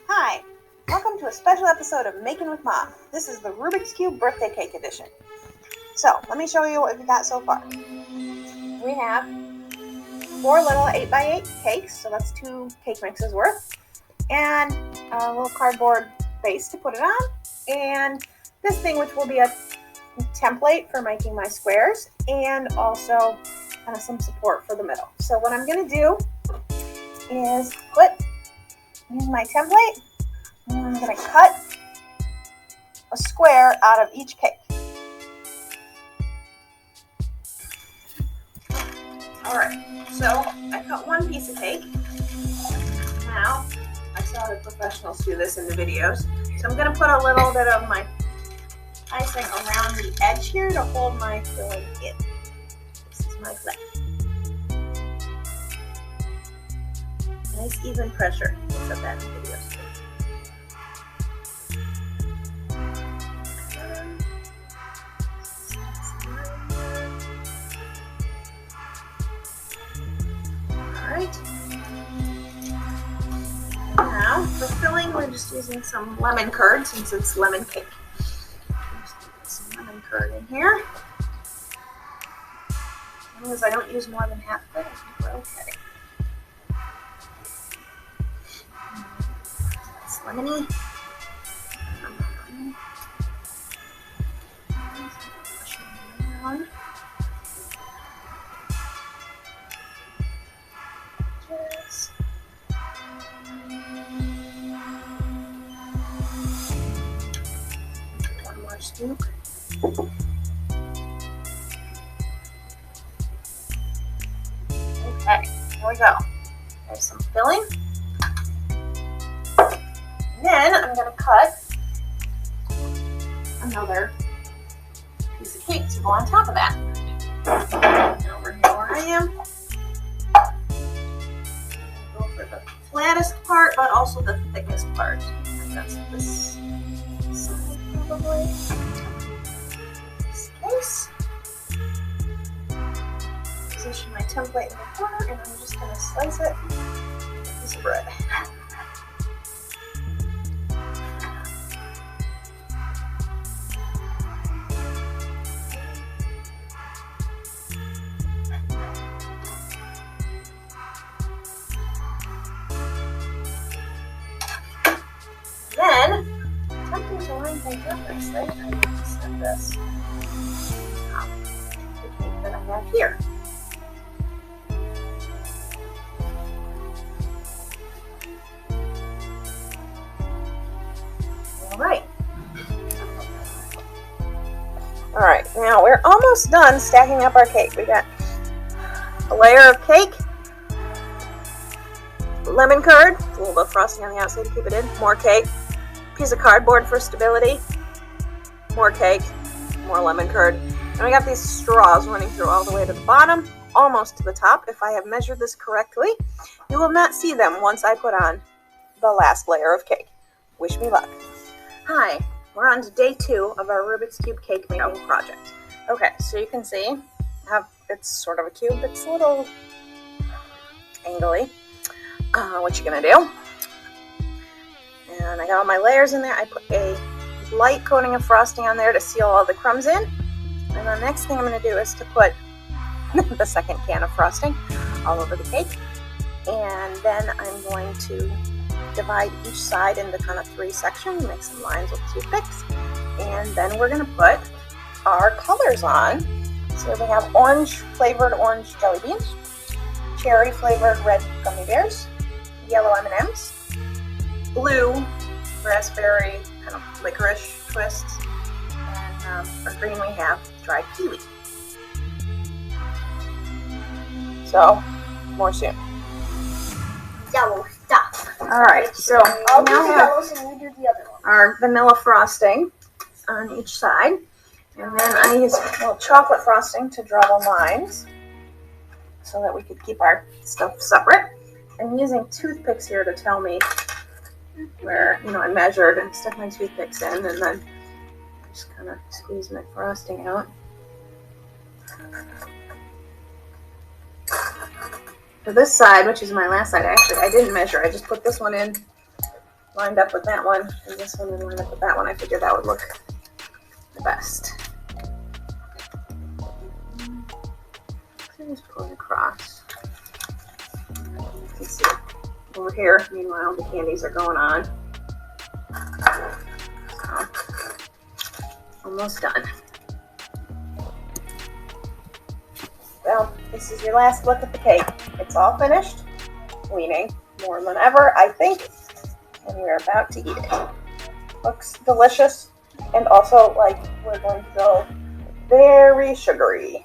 Hi, welcome to a special episode of Making with Mom. This is the Rubik's Cube birthday cake edition. So, let me show you what we've got so far. We have 4 little 8x8 cakes, so that's 2 cake mixes worth, and a little cardboard base to put it on, and this thing which will be a template for making my squares, and also kind of some support for the middle. So what I'm going to do is use my template, and I'm going to cut a square out of each cake. Alright, so I cut one piece of cake. Now, I saw the professionals do this in the videos, so I'm going to put a little bit of my icing around the edge here to hold my filling in. This is my flake. Nice even pressure. I said that in the videos too. Alright. Now, for filling, we're just using some lemon curd since it's lemon cake. Just put some lemon curd in here. As long as I don't use more than half of it, I think we're okay. It's lemony. Just one more scoop. Okay, here we go. There's some filling. And then I'm going to cut another piece of cake to go on top of that. Over here where I am. Go for the flattest part, but also the thickest part. And that's this side probably. This case. Position my template in the corner, and I'm just going to slice it with a piece of bread. Then, attempting to line things up nicely, I need to set this on the cake that I have here. Alright, now we're almost done stacking up our cake. We got a layer of cake, lemon curd, a little bit of frosting on the outside to keep it in, more cake, piece of cardboard for stability, more cake, more lemon curd, and we got these straws running through all the way to the bottom, almost to the top. If I have measured this correctly, you will not see them once I put on the last layer of cake. Wish me luck. Hi, we're on to day 2 of our Rubik's Cube cake making project. Okay, so you can see it's sort of a cube. It's a little angly. What you gonna do? And I got all my layers in there. I put a light coating of frosting on there to seal all the crumbs in. And the next thing I'm gonna do is to put the second can of frosting all over the cake. And then I'm going to divide each side into kind of 3 sections, make some lines with toothpicks, and then we're going to put our colors on. So we have orange flavored orange jelly beans, cherry flavored red gummy bears, yellow M&Ms, blue raspberry kind of licorice twists, and for green we have dried kiwi. So, more soon. Yellow stuff. Alright, so I'll do now the we have yellows and you do the other one. our vanilla frosting on each side. And then I use a little chocolate frosting to draw the lines so that we could keep our stuff separate. I'm using toothpicks here to tell me where, I measured and stuck my toothpicks in, and then just kind of squeeze my frosting out. For this side, which is my last side, I didn't measure. I just put this one in, lined up with that one, and this one in lined up with that one. I figured that would look the best. Just pulling across. You can see over here. Meanwhile, the candies are going on. So, almost done. Well, this is your last look at the cake. It's all finished, leaning more than ever, I think, and we're about to eat it. Looks delicious, and also like we're going to go very sugary.